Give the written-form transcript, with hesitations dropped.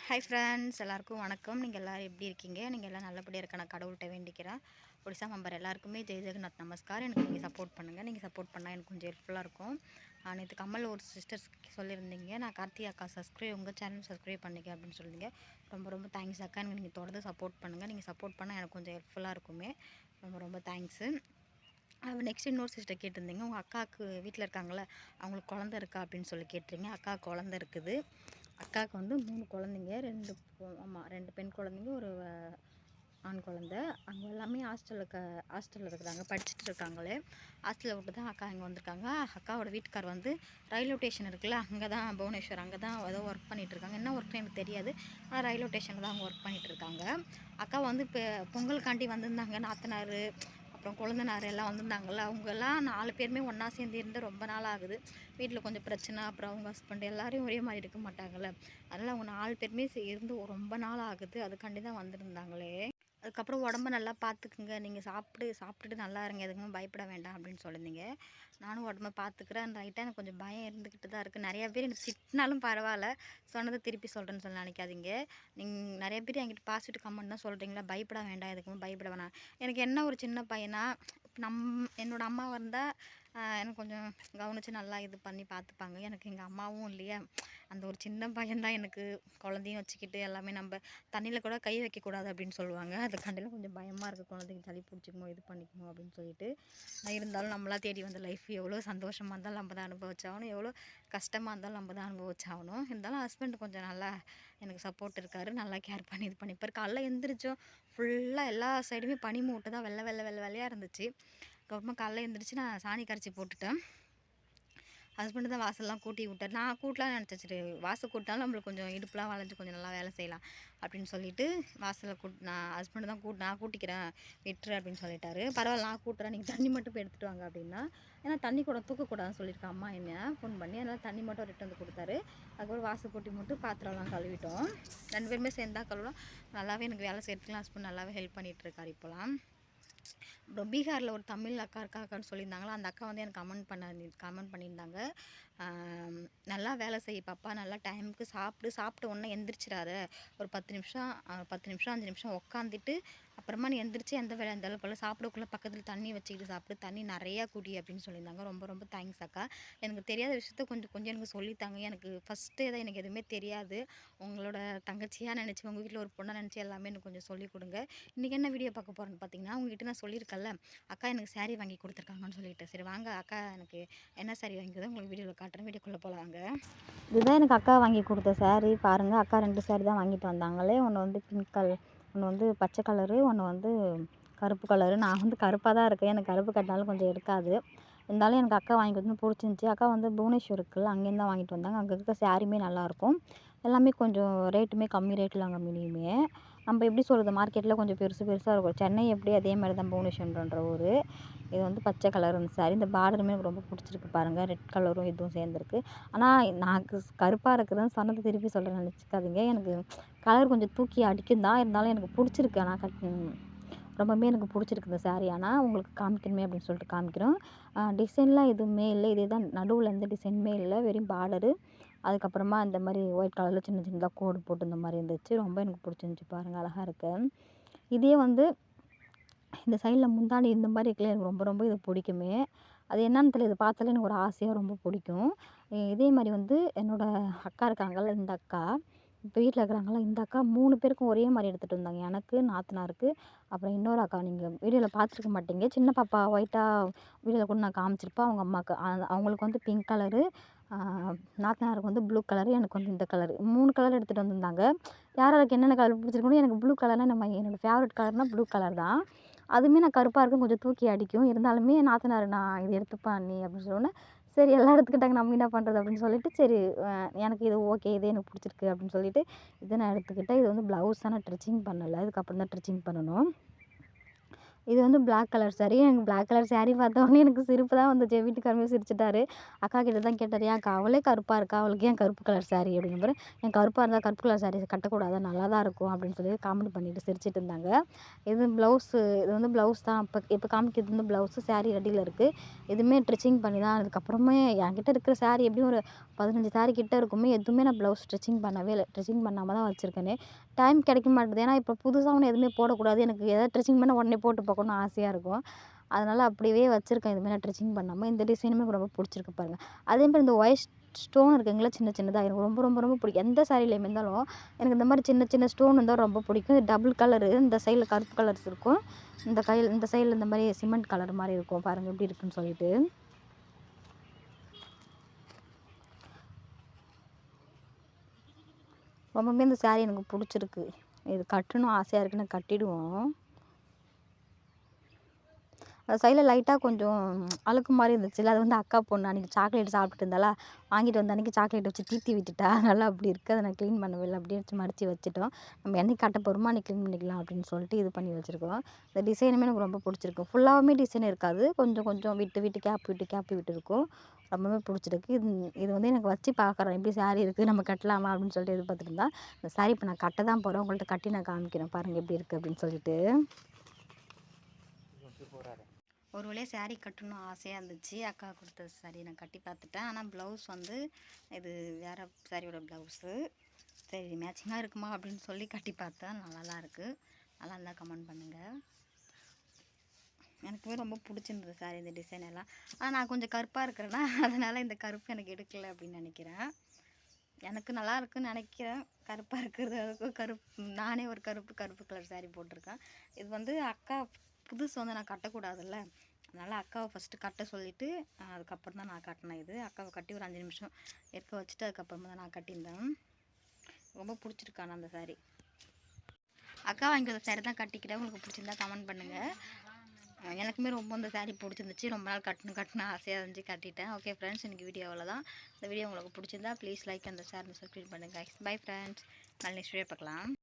Hi friends, எல்லாருக்கும் வணக்கம். நீங்கள் எல்லோரும் எப்படி இருக்கீங்க? நீங்கள் எல்லாம் நல்லபடியாக இருக்க நான் கடவுள்கிட்ட வேண்டிக்கிறேன். ஒடிசா மெம்பர் எல்லாருக்குமே ஜெய் ஜெகநாத் நமஸ்கார். எனக்கு நீங்கள் சப்போர்ட் பண்ணுங்கள். நீங்கள் சப்போர்ட் பண்ணால் எனக்கு கொஞ்சம் ஹெல்ப்ஃபுல்லாக இருக்கும். நேற்று கமல் ஒரு சிஸ்டர்ஸ் சொல்லியிருந்தீங்க, நான் கார்த்தி அக்கா உங்கள் சேனல் சப்ஸ்கிரைப் பண்ணிக்க அப்படின்னு சொல்லிங்க. ரொம்ப ரொம்ப தேங்க்ஸ் அக்கா. எனக்கு நீங்கள் தொடர்ந்து சப்போர்ட் பண்ணுங்கள். நீங்கள் சப்போர்ட் பண்ணால் எனக்கு கொஞ்சம் ஹெல்ப்ஃபுல்லாக இருக்குமே. ரொம்ப ரொம்ப தேங்க்ஸு. நெக்ஸ்ட் இன்னொரு சிஸ்டர் கேட்டிருந்தீங்க, உங்கள் அக்காவுக்கு வீட்டில் இருக்காங்களே அவங்களுக்கு குழந்த இருக்கா அப்படின்னு சொல்லி கேட்டிருங்க. அக்கா குழந்த இருக்குது. அக்காவுக்கு வந்து 3 குழந்தைங்க, 2 பெண் குழந்தைங்க, ஒரு ஆண் குழந்த. அவங்க எல்லாமே ஹாஸ்டலில் இருக்கிறாங்க, படிச்சுட்டு இருக்காங்களே. ஹாஸ்டலில் விட்டு தான் அக்கா இங்கே வந்திருக்காங்க. அக்காவோட வீட்டுக்கார் வந்து ரயில்வே ஸ்டேஷன் இருக்குல்ல, அங்கே தான் புவனேஸ்வர், அங்கே தான் ஏதோ ஒர்க் பண்ணிகிட்டு இருக்காங்க. என்ன ஒர்க் எனக்கு தெரியாது, ஆனால் ரயில்வே ஸ்டேஷனில் தான் அவங்க ஒர்க் பண்ணிகிட்டு இருக்காங்க. அக்கா வந்து இப்போ பொங்கலுக்காண்டி வந்திருந்தாங்க. நாத்தனார் அப்புறம் கொழுந்தனார் எல்லாம் வந்திருந்தாங்கள்ல, அவங்கெல்லாம் 4 பேருமே ஒன்றா சேர்ந்து இருந்து ரொம்ப நாள் ஆகுது. வீட்டில் கொஞ்சம் பிரச்சனை, அப்புறம் அவங்க ஹஸ்பண்ட் எல்லாரையும் ஒரே மாதிரி இருக்க மாட்டாங்கள்ல, அதனால் அவங்க 4 பேருமே இருந்து ரொம்ப நாள் ஆகுது. அதுக்காண்டி தான் வந்திருந்தாங்களே. அதுக்கப்புறம் உடம்ப நல்லா பார்த்துக்குங்க, நீங்கள் சாப்பிட்டுட்டு நல்லா இருங்க, எதுக்குமே பயப்பட வேண்டாம் அப்படின்னு சொல்லியிருந்தீங்க. நானும் உடம்ப பார்த்துக்கிறேன். ரைட்டாக எனக்கு கொஞ்சம் பயம் இருந்துக்கிட்டு தான் இருக்குது. நிறையா பேர் எனக்கு திட்டினாலும் பரவாயில்ல, சொன்னதை திருப்பி சொல்கிறேன்னு சொல்லி நினைக்காதீங்க. நீங்கள் நிறைய பேர் என்கிட்ட பாசிட்டிவ் கமெண்ட் தான் சொல்கிறீங்களா, பயப்பட வேண்டாம், எதுக்குமே பயப்பட வேணாம். எனக்கு என்ன ஒரு சின்ன பையனா, என்னோடய அம்மா வந்தால் எனக்கு கொஞ்சம் கவனித்து நல்லா இது பண்ணி பார்த்துப்பாங்க. எனக்கு எங்கள் அம்மாவும் இல்லையா, அந்த ஒரு சின்ன பையன்தான் எனக்கு. குழந்தையும் வச்சுக்கிட்டு எல்லாமே நம்ம தண்ணியில் கூட கை வைக்கக்கூடாது அப்படின்னு சொல்லுவாங்க. அதுக்காண்டிலாம் கொஞ்சம் பயமாக இருக்குது, குழந்தைக்கு சளி பிடிச்சிக்குமோ இது பண்ணிக்குமோ அப்படின்னு சொல்லிட்டு. இருந்தாலும் நம்மளா தேடி வந்த லைஃப் எவ்வளோ சந்தோஷமாக இருந்தாலும் நம்ம தான் அனுபவிச்சாகணும், எவ்வளோ கஷ்டமாக இருந்தாலும் நம்ம தான் அனுபவிச்சாகணும். இருந்தாலும் ஹஸ்பண்ட் கொஞ்சம் நல்லா எனக்கு சப்போர்ட் இருக்கார், நல்லா கேர் பண்ணி இது பண்ணிப்பார். காலைல எழுந்திரிச்சோம், ஃபுல்லாக எல்லா சைடுமே பனி மூட்டை தான், வெள்ளையாக இருந்துச்சு. அதுக்கப்புறமா காலைல எழுந்திரிச்சு நான் சாணி கரைச்சி போட்டுட்டேன். ஹஸ்பண்டு தான் வாசல்லாம் கூட்டி விட்டார். நான் கூட்டலாம் நினச்சிட்டு, வாசல் கூட்டினாலும் நம்மளுக்கு கொஞ்சம் இடுப்புலாம் வளைஞ்சு கொஞ்சம் நல்லா வேலை செய்யலாம் அப்படின்னு சொல்லிட்டு வாசலில் நான் ஹஸ்பண்டு தான் நான் கூட்டிக்கிறேன், விட்டுரு அப்படின்னு சொல்லிட்டாரு. பரவாயில்ல, நான் கூட்டுறேன், நீங்கள் தண்ணி மட்டும் போய் எடுத்துகிட்டு வாங்க அப்படின்னா. ஏன்னா தண்ணி கூட தூக்கக்கூடாதுன்னு சொல்லியிருக்கேன் அம்மா என்ன ஃபோன் பண்ணி. அதனால் தண்ணி மட்டும் ரிட்டு வந்து கொடுத்தாரு. அதுக்கப்புறம் வாசல் கூட்டி மட்டும் பாத்திரம்லாம் கழுவிட்டோம். 2 பேருமே சேர்ந்தா கழுவலாம். நல்லாவே எனக்கு வேலை செய்யறதுக்குலாம் ஹஸ்பண்ட் நல்லாவே ஹெல்ப் பண்ணிகிட்டு இருக்காரு இப்போலாம். அப்புறம் பீகாரில் ஒரு தமிழ் அக்கான்னு சொல்லியிருந்தாங்களா, அந்த அக்கா வந்து எனக்கு கமெண்ட் பண்ணியிருந்தாங்க, நல்லா வேலை செய்ய பாப்பா, நல்லா டைமுக்கு சாப்பிட்டு உடனே எந்திரிச்சிடாத, ஒரு 5 நிமிஷம் 5 நிமிஷம் உக்காந்துட்டு அப்புறமா நீ எந்திரிச்சு எந்த வேலை இருந்தாலும் போல் சாப்பிடக்குள்ளே பக்கத்தில் தண்ணி வச்சுக்கிட்டு சாப்பிடு, தண்ணி நிறையா குடி அப்படின்னு சொல்லியிருந்தாங்க. ரொம்ப ரொம்ப தேங்க்ஸ் அக்கா. எனக்கு தெரியாத விஷயத்த கொஞ்சம் எனக்கு சொல்லித்தாங்க. எனக்கு ஃபஸ்ட்டு தான் எனக்கு எதுவுமே தெரியாது. உங்களோட தங்கச்சியாக நினச்சி, உங்கள் வீட்டில் ஒரு பொண்ணை நினச்சி எல்லாமே எனக்கு கொஞ்சம் சொல்லிக் கொடுங்க. இன்றைக்கி என்ன வீடியோ பார்க்க போகிறேன்னு பார்த்தீங்கன்னா, உங்ககிட்ட நான் சொல்லியிருக்கேன்ல, அக்கா எனக்கு சாரீ வாங்கி கொடுத்துருக்காங்கன்னு சொல்லிட்டு. சரி வாங்க, அக்கா எனக்கு என்ன சாரீ வாங்கி கொடுத்தா உங்களுக்கு வீடியோவில் காட்டுறேன். வீடியோக்குள்ளே போகலாங்க. இதுதான் எனக்கு அக்கா வாங்கி கொடுத்த சாரீ. பாருங்கள், அக்கா 2 சாரீ தான் வாங்கிட்டு வந்தாங்களே. ஒன்று வந்து பிங்க் கலர், ஒன்று வந்து பச்சை கலரு, ஒன்று வந்து கருப்பு கலரு. நான் வந்து கருப்பாக தான் இருக்கேன், எனக்கு கருப்பு கட்டினாலும் கொஞ்சம் இருக்காது. இருந்தாலும் எனக்கு அக்கா வாங்கி கொடுத்து பிடிச்சிருந்துச்சி. அக்கா வந்து புவனேஸ்வர் இருக்குல்ல, அங்கேருந்து தான் வாங்கிட்டு வந்தாங்க. அங்கே இருக்க சாரீமே நல்லாயிருக்கும். எல்லாமே கொஞ்சம் ரேட்டுமே கம்மி ரேட்டில் அங்கே மினியுமே. நம்ம எப்படி சொல்கிறது, மார்க்கெட்டில் கொஞ்சம் பெருசாக இருக்கும். சென்னை எப்படி அதே மாதிரி தான் புவனேஸ்வர்ன்ற ஊர். இது வந்து பச்சை கலர் அந்த சாரீ. இந்த பார்டருமே எனக்கு ரொம்ப பிடிச்சிருக்கு பாருங்கள், ரெட் கலரும் இதுவும் சேர்ந்துருக்கு. ஆனால் நான் கருப்பாக இருக்கிறதுன்னு சொன்னது திருப்பி சொல்கிறேன் நினச்சிக்காதீங்க. எனக்கு கலர் கொஞ்சம் தூக்கி அடிக்கும் தான், இருந்தாலும் எனக்கு பிடிச்சிருக்கு. ஆனால் ரொம்பவுமே எனக்கு பிடிச்சிருக்கு இந்த சாரீ. ஆனால் உங்களுக்கு காமிக்கணுமே அப்படின்னு சொல்லிட்டு காமிக்கிறோம். டிசைன்லாம் எதுவுமே இல்லை, இதே தான், நடுவில் எந்த டிசைனுமே இல்லை, வெறும் பார்டரு. அதுக்கப்புறமா இந்த மாதிரி ஒயிட் கலரில் சின்ன சின்னதாக கோடு போட்டு இந்த மாதிரி இருந்துச்சு. ரொம்ப எனக்கு பிடிச்சிருந்துச்சி பாருங்கள், அழகாக இருக்கு. இதே வந்து இந்த சைடில் முந்தானி இந்த மாதிரி இருக்குல்ல, எனக்கு ரொம்ப ரொம்ப இது பிடிக்குமே. அது என்னன்னு தெரியல, இது பார்த்தாலே எனக்கு ஒரு ஆசையாக ரொம்ப பிடிக்கும். இதே மாதிரி வந்து என்னோடய அக்கா இருக்காங்கள்ல, இந்த அக்கா இப்போ வீட்டில் இருக்கிறாங்களா, இந்த அக்கா 3 பேருக்கும் ஒரே மாதிரி எடுத்துகிட்டு வந்தாங்க. எனக்கு, நாத்தனாருக்கு, அப்புறம் இன்னொரு அக்கா, நீங்கள் வீடியோவில் பார்த்துருக்க மாட்டீங்க, சின்ன பாப்பா ஒயிட்டாக வீடியோவில் கூட நான் காமிச்சிருப்பேன். அவங்க அம்மாவுக்கு அவங்களுக்கு வந்து பிங்க் கலரு, நாத்தனாருக்கு வந்து ப்ளூ கலரு, எனக்கு வந்து இந்த கலரு, 3 கலர் எடுத்துகிட்டு வந்திருந்தாங்க. யாருக்கு என்னென்ன கலர் பிடிச்சிருக்கணும். எனக்கு ப்ளூ கலர்னால் என்னோடய ஃபேவரட் கலர்னால் ப்ளூ கலர் தான். அதுவுமே நான் கருப்பாக இருக்கேன், கொஞ்சம் தூக்கி அடிக்கும். இருந்தாலுமே நாத்தனார் நான் இது எடுத்துப்பா நீ அப்படின்னு சொன்னோன்னே, சரி எல்லாம் எடுத்துக்கிட்டாங்க, நம்ம என்ன பண்ணுறது அப்படின்னு சொல்லிட்டு, சரி எனக்கு இது ஓகே, இதே எனக்கு பிடிச்சிருக்கு அப்படின்னு சொல்லிட்டு இதை நான் எடுத்துக்கிட்டேன். இது வந்து ப்ளவுஸ் தான் நான் ஸ்டிச்சிங் பண்ணலை, இதுக்கப்புறம் தான் ஸ்டிச்சிங் பண்ணணும். இது வந்து பிளாக் கலர் சாரி. எனக்கு பிளாக் கலர் சாரி பார்த்தோனே எனக்கு சிரிப்பு தான் வந்துச்சு. என் வீட்டுக்காரருமே சிரிச்சுட்டாரு. அக்கா கிட்ட தான் கேட்டாரு, "ஏன்க்கா அவளே கருப்பா இருக்கா, அவளுக்கு ஏன் கருப்பு கலர் சாரி?" அப்படிங்கும்போது, "என் கருப்பா இருந்தா கருப்பு கலர் சாரீ கட்டக்கூடாதா? நல்லா தான் இருக்கும்." அப்படின்னு சொல்லி காமெடி பண்ணிட்டு சிரிச்சுட்டு இருந்தாங்க. இது வந்து ப்ளவுஸ் தான். இப்போ காமிக்கிறது வந்து ப்ளவுஸு. சாரி ரெடியில் இருக்குது. எதுவுமே ஸ்டிச்சிங் பண்ணி தான் அதுக்கப்புறமே என்கிட்ட இருக்கிற சாரி எப்படியும் ஒரு 15 சாரி கிட்ட இருக்குமே. எதுவுமே நான் ப்ளவுஸ் ஸ்டிச்சிங் பண்ணவே இல்ல. ஸ்டிச்சிங் பண்ணாம தான் வச்சுருக்கேனே. டைம் கிடைக்க மாட்டுது. ஏன்னா இப்போ புதுசா ஒண்ணு எதுவுமே போடக்கூடாது. எனக்கு ஏதாவது ஸ்டிச்சிங் பண்ணா உடனே போட்டு பார்க்கணும்னு ஆசையா இருக்கும். அதனால அப்படியே வச்சுருக்கேன். எதுவுமே நான் ஸ்டிச்சிங் பண்ணாம. இந்த டிசைனுமே எனக்கு ரொம்ப பிடிச்சிருக்கு பாருங்க. அதேமாரி இந்த ஒயிட் ஸ்டோன் இருக்குங்களா, சின்ன சின்னதா எனக்கு ரொம்ப ரொம்ப ரொம்ப பிடிக்கும். எந்த சாரியிலயுமே இருந்தாலும் எனக்கு இந்த மாதிரி சின்ன சின்ன ஸ்டோன் இருந்தால் ரொம்ப பிடிக்கும். இது டபுள் கலரு. இந்த சைடில் கருப்பு கலர்ஸ் இருக்கும். இந்த சைடில் இந்த மாதிரி சிமெண்ட் கலர் மாதிரி இருக்கும். பாருங்க எப்படி இருக்குன்னு சொல்லிட்டு. ரொம்பவுமே இந்த சாரி எனக்கு பிடிச்சிருக்கு. இது கட்டணும் ஆசையாக இருக்குன்னு கட்டிடுவோம். அந்த சைடில் லைட்டாக கொஞ்சம் அழுக்கு மாதிரி இருந்துச்சுல்ல, அது வந்து அக்கா பொண்ணு அன்றைக்கி சாக்லேட் சாப்பிட்டுட்டு இருந்தாளா, வாங்கிட்டு வந்த அன்றைக்கி சாக்லேட் வச்சு தீத்தி விட்டுட்டா. அதனால் அப்படி இருக்குது. அதை நான் க்ளீன் பண்ணவே இல்லை. அப்படியே வச்சு மடித்து வச்சுட்டோம். நம்ம என்னைக்கு கட்ட போகிறோமோ அன்றைக்கி க்ளீன் பண்ணிக்கலாம் அப்படின்னு சொல்லிட்டு இது பண்ணி வச்சுருக்கோம். இந்த டிசைனுமே எனக்கு ரொம்ப பிடிச்சிருக்கு. ஃபுல்லாகவுமே டிசைன் இருக்காது. கொஞ்சம் கொஞ்சம் விட்டு விட்டு கேப் விட்டு இருக்கும். ரொம்பவே பிடிச்சிருக்கு. இது வந்து எனக்கு வச்சு பார்க்குறேன். எப்படி சாரி இருக்குது, நம்ம கட்டலாமா அப்படின்னு சொல்லிட்டு எதிர்பார்த்துட்டு இருந்தா, இந்த சாரி இப்போ நான் கட்ட தான் போகிறேன். உங்கள்கிட்ட கட்டி நான் காமிக்கிறேன். பாருங்கள் எப்படி இருக்குது அப்படின்னு சொல்லிட்டு. ஒரு வழியாக சாரீ கட்டணும் ஆசையாக இருந்துச்சு. அக்கா கொடுத்த சாரீ நான் கட்டி பார்த்துட்டேன். ஆனால் ப்ளவுஸ் வந்து இது வேறு சாரியோட ப்ளவுஸு. சரி மேட்சிங்காக இருக்குமா அப்படின்னு சொல்லி கட்டி பார்த்தேன். நல்லா தான் இருக்குது. நல்லா இருந்தால் கமெண்ட் பண்ணுங்கள். எனக்குமே ரொம்ப பிடிச்சிருந்தது சாரி இந்த டிசைன் எல்லாம். ஆனால் நான் கொஞ்சம் கருப்பாக இருக்கிறேன்னா அதனால் இந்த கருப்பு எனக்கு எடுக்கலை அப்படின்னு நினைக்கிறேன். எனக்கு நல்லா இருக்குன்னு நினைக்கிறேன். கருப்பாக இருக்கிறது அதுக்கும் நானே ஒரு கருப்பு கலர் சாரீ போட்டிருக்கேன். இது வந்து அக்கா புதுசு வந்து நான் கட்டக்கூடாதுல்ல, அதனால் அக்காவை ஃபஸ்ட்டு கட்ட சொல்லிவிட்டு அதுக்கப்புறம் தான் நான் கட்டினேன். இது அக்காவை கட்டி ஒரு 5 நிமிஷம் இருக்க வச்சுட்டு அதுக்கப்புறமா தான் நான் கட்டியிருந்தேன். ரொம்ப பிடிச்சிருக்கான அந்த சாரீ. அக்கா வாங்கிக்கிற சாரீ தான் கட்டிக்கிட்டேன். உங்களுக்கு பிடிச்சிருந்தா கமெண்ட் பண்ணுங்கள். எனக்குமே ரொம்ப இந்த சாரீ பிடிச்சிருந்துச்சு. ரொம்ப நாள் கட்டணும் ஆசையாக இருந்துச்சு, கட்டிட்டேன். ஓகே ஃப்ரெண்ட்ஸ், இன்றைக்கி வீடியோ அவ்வளோதான். இந்த வீடியோ உங்களுக்கு பிடிச்சிருந்தா ப்ளீஸ் லைக் அந்த ஷேர் சப்ஸ்கிரைப் பண்ணுங்கள். பை ஃப்ரெண்ட்ஸ், நாளை நெக்ஸ்ட் வீடியோ பார்க்கலாம்.